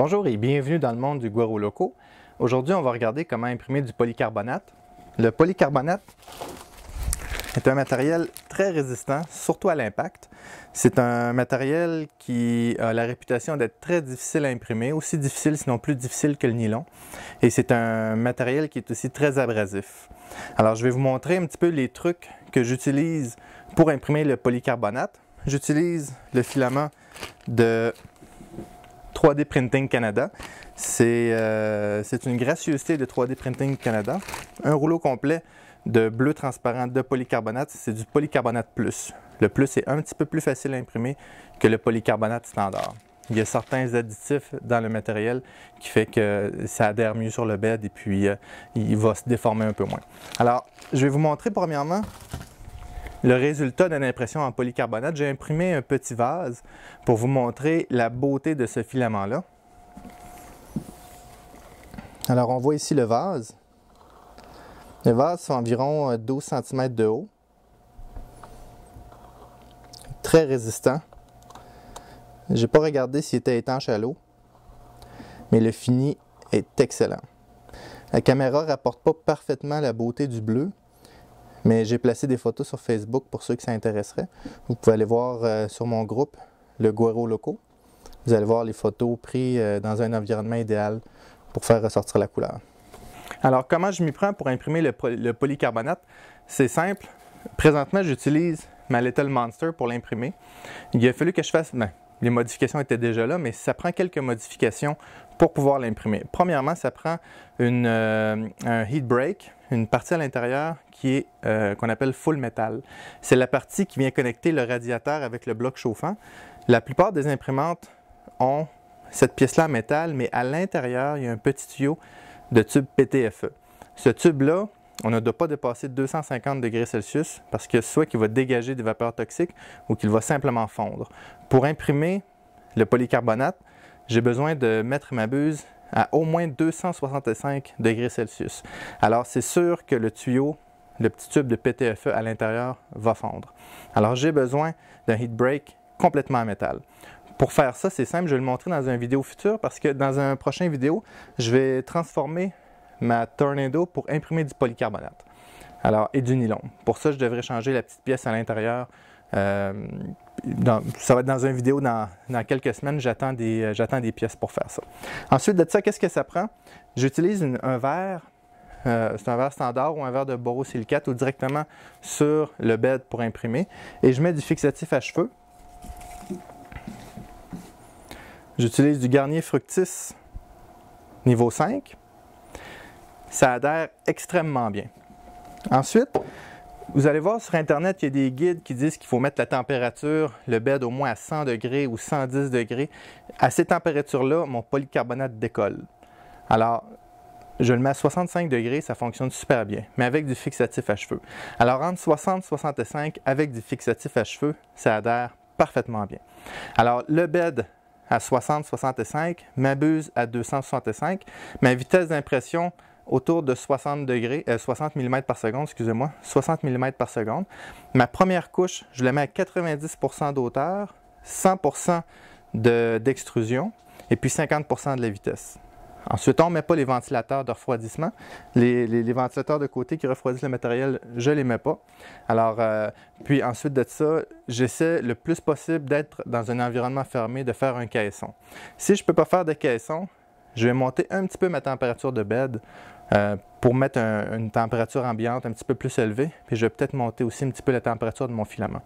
Bonjour et bienvenue dans le monde du Guaro Loco. Aujourd'hui, on va regarder comment imprimer du polycarbonate. Le polycarbonate est un matériel très résistant, surtout à l'impact. C'est un matériel qui a la réputation d'être très difficile à imprimer, aussi difficile sinon plus difficile que le nylon. Et c'est un matériel qui est aussi très abrasif. Alors, je vais vous montrer un petit peu les trucs que j'utilise pour imprimer le polycarbonate. J'utilise le filament de 3D Printing Canada. C'est une gracieuseté de 3D Printing Canada. Un rouleau complet de bleu transparent de polycarbonate, c'est du polycarbonate plus. Le plus est un petit peu plus facile à imprimer que le polycarbonate standard. Il y a certains additifs dans le matériel qui fait que ça adhère mieux sur le bed et puis il va se déformer un peu moins. Alors, je vais vous montrer premièrement le résultat d'une impression en polycarbonate. J'ai imprimé un petit vase pour vous montrer la beauté de ce filament-là. Alors, on voit ici le vase. Le vase fait environ 12 cm de haut. Très résistant. Je n'ai pas regardé s'il était étanche à l'eau, mais le fini est excellent. La caméra ne rapporte pas parfaitement la beauté du bleu, mais j'ai placé des photos sur Facebook pour ceux que ça intéresserait. Vous pouvez aller voir sur mon groupe, le Guaro Loco. Vous allez voir les photos prises dans un environnement idéal pour faire ressortir la couleur. Alors, comment je m'y prends pour imprimer le polycarbonate? C'est simple. Présentement, j'utilise ma Little Monster pour l'imprimer. Il a fallu que je fasse... les modifications étaient déjà là, mais ça prend quelques modifications pour pouvoir l'imprimer. Premièrement, ça prend un heat break, une partie à l'intérieur qui est qu'on appelle full metal. C'est la partie qui vient connecter le radiateur avec le bloc chauffant. La plupart des imprimantes ont cette pièce-là en métal, mais à l'intérieur, il y a un petit tuyau de tube PTFE. Ce tube-là, on ne doit pas dépasser 250 degrés Celsius parce que soit qu'il va dégager des vapeurs toxiques ou qu'il va simplement fondre. Pour imprimer le polycarbonate, j'ai besoin de mettre ma buse à au moins 265 degrés Celsius. Alors, c'est sûr que le tuyau, le petit tube de PTFE à l'intérieur va fondre. Alors, j'ai besoin d'un heat break complètement en métal. Pour faire ça, c'est simple, je vais le montrer dans une vidéo future parce que dans un prochain vidéo, je vais transformer ma Tornado pour imprimer du polycarbonate. Alors, et du nylon. Pour ça, je devrais changer la petite pièce à l'intérieur. Ça va être dans une vidéo dans quelques semaines. J'attends des pièces pour faire ça. Ensuite de ça, qu'est-ce que ça prend? J'utilise un verre. C'est un verre standard ou un verre de borosilicate ou directement sur le bed pour imprimer. Et je mets du fixatif à cheveux. J'utilise du Garnier Fructis niveau 5. Ça adhère extrêmement bien. Ensuite, vous allez voir sur Internet, il y a des guides qui disent qu'il faut mettre la température, le bed au moins à 100 degrés ou 110 degrés. À ces températures-là, mon polycarbonate décolle. Alors, je le mets à 65 degrés, ça fonctionne super bien, mais avec du fixatif à cheveux. Alors, entre 60 et 65, avec du fixatif à cheveux, ça adhère parfaitement bien. Alors, le bed à 60-65, ma buse à 265, ma vitesse d'impression autour de 60 mm par seconde, excusez-moi, 60 mm par seconde. Ma première couche, je la mets à 90% d'auteur, 100% d'extrusion et puis 50% de la vitesse. Ensuite, on ne met pas les ventilateurs de refroidissement. Les ventilateurs de côté qui refroidissent le matériel, je ne les mets pas. Alors, puis ensuite de ça, j'essaie le plus possible d'être dans un environnement fermé, de faire un caisson. Si je ne peux pas faire de caisson, je vais monter un petit peu ma température de bed pour mettre une température ambiante un petit peu plus élevée. Puis je vais peut-être monter aussi un petit peu la température de mon filament.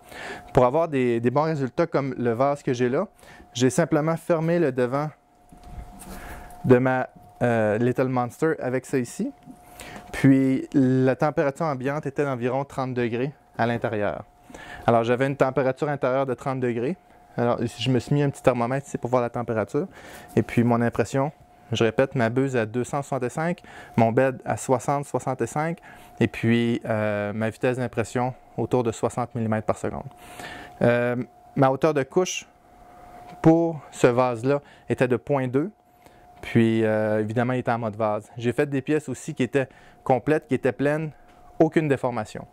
Pour avoir des bons résultats comme le vase que j'ai là, j'ai simplement fermé le devant de ma Little Monster avec ça ici. Puis la température ambiante était d'environ 30 degrés à l'intérieur. Alors j'avais une température intérieure de 30 degrés. Alors je me suis mis un petit thermomètre ici pour voir la température. Et puis mon impression, je répète, ma buse à 265, mon bed à 60-65 et puis ma vitesse d'impression autour de 60 mm par seconde. Ma hauteur de couche pour ce vase-là était de 0.2. Puis, évidemment, il était en mode vase. J'ai fait des pièces aussi qui étaient complètes, qui étaient pleines, aucune déformation.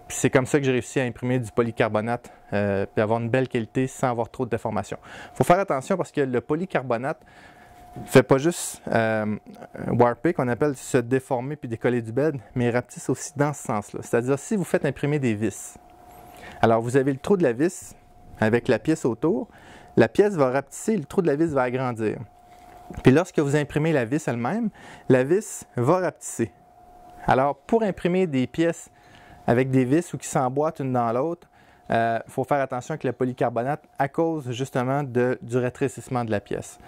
C'est comme ça que j'ai réussi à imprimer du polycarbonate et avoir une belle qualité sans avoir trop de déformation. Il faut faire attention parce que le polycarbonate, ne fait pas juste warper, qu'on appelle se déformer puis décoller du bed, mais il rapetisse aussi dans ce sens-là. C'est-à-dire, si vous faites imprimer des vis, alors vous avez le trou de la vis avec la pièce autour, la pièce va rapetisser, le trou de la vis va agrandir. Puis lorsque vous imprimez la vis elle-même, la vis va rapetisser. Alors, pour imprimer des pièces avec des vis ou qui s'emboîtent une dans l'autre, il faut faire attention avec le polycarbonate à cause justement du rétrécissement de la pièce.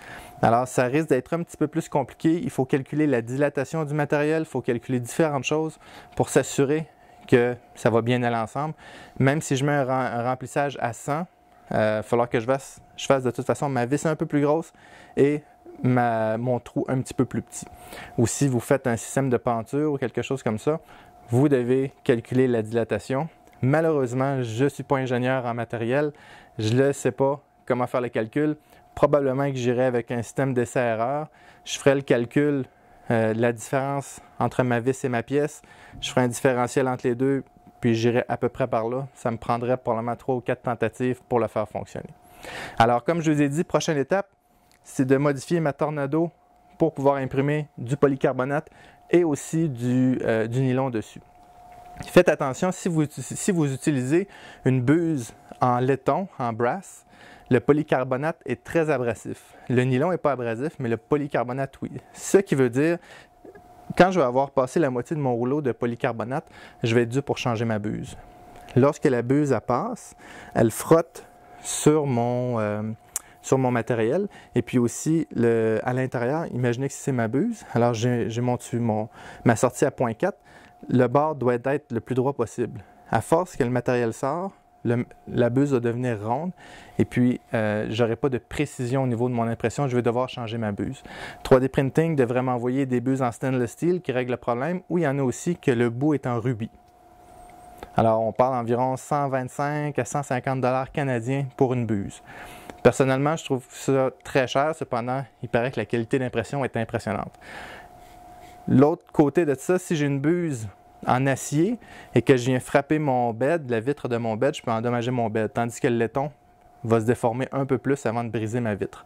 Alors, ça risque d'être un petit peu plus compliqué. Il faut calculer la dilatation du matériel, il faut calculer différentes choses pour s'assurer que ça va bien aller ensemble. Même si je mets un remplissage à 100, il va falloir que je fasse de toute façon ma vis un peu plus grosse et mon trou un petit peu plus petit. Ou si vous faites un système de penture ou quelque chose comme ça, vous devez calculer la dilatation. Malheureusement, je ne suis pas ingénieur en matériel, je ne sais pas comment faire le calcul. Probablement que j'irai avec un système d'essai-erreur. Je ferai le calcul de la différence entre ma vis et ma pièce. Je ferai un différentiel entre les deux, puis j'irai à peu près par là. Ça me prendrait probablement 3 ou 4 tentatives pour le faire fonctionner. Alors, comme je vous ai dit, prochaine étape, c'est de modifier ma Tornado pour pouvoir imprimer du polycarbonate et aussi du nylon dessus. Faites attention, si vous utilisez une buse en laiton, en brass, le polycarbonate est très abrasif. Le nylon n'est pas abrasif, mais le polycarbonate, oui. Ce qui veut dire, quand je vais avoir passé la moitié de mon rouleau de polycarbonate, je vais être dû pour changer ma buse. Lorsque la buse elle passe, elle frotte sur mon matériel. Et puis aussi, à l'intérieur, imaginez que c'est ma buse. Alors, j'ai ma sortie à 0.4. Le bord doit être le plus droit possible. À force que le matériel sort, la buse va devenir ronde et puis je n'aurai pas de précision au niveau de mon impression. Je vais devoir changer ma buse. 3D Printing devrait m'envoyer des buses en stainless steel qui règlent le problème, ou il y en a aussi que le bout est en rubis. Alors, on parle d'environ 125 à 150 $ canadiens pour une buse. Personnellement, je trouve ça très cher. Cependant, il paraît que la qualité d'impression est impressionnante. L'autre côté de ça, si j'ai une buse en acier et que je viens frapper mon bed, la vitre de mon bed, je peux endommager mon bed. Tandis que le laiton va se déformer un peu plus avant de briser ma vitre.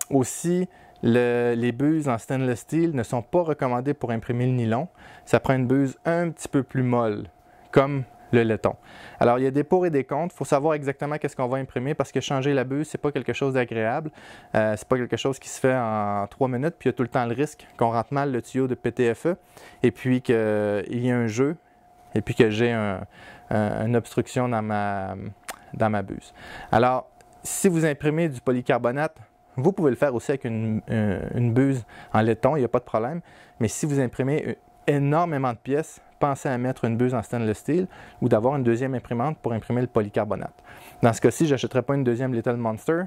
Aussi, les buses en stainless steel ne sont pas recommandées pour imprimer le nylon. Ça prend une buse un petit peu plus molle, comme le laiton. Alors, il y a des pour et des contre. Il faut savoir exactement qu'est-ce qu'on va imprimer parce que changer la buse, ce n'est pas quelque chose d'agréable. C'est pas quelque chose qui se fait en 3 minutes. Puis, il y a tout le temps le risque qu'on rentre mal le tuyau de PTFE et puis qu'il y ait un jeu et puis que j'ai une obstruction dans ma buse. Alors, si vous imprimez du polycarbonate, vous pouvez le faire aussi avec une buse en laiton, il n'y a pas de problème. Mais si vous imprimez énormément de pièces, pensez à mettre une buse en stainless steel ou d'avoir une deuxième imprimante pour imprimer le polycarbonate. Dans ce cas-ci, je n'achèterai pas une deuxième Little Monster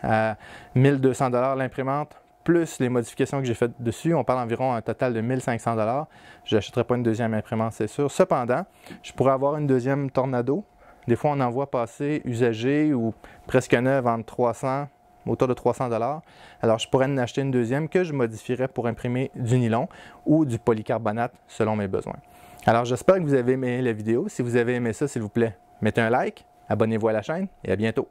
à 1200 $ l'imprimante, plus les modifications que j'ai faites dessus. On parle environ un total de 1500 $. Je n'achèterai pas une deuxième imprimante, c'est sûr. Cependant, je pourrais avoir une deuxième Tornado. Des fois, on en voit passer usagée ou presque neuve autour de 300 $. Alors, je pourrais en acheter une deuxième que je modifierais pour imprimer du nylon ou du polycarbonate selon mes besoins. Alors, j'espère que vous avez aimé la vidéo. Si vous avez aimé ça, s'il vous plaît, mettez un like, abonnez-vous à la chaîne et à bientôt.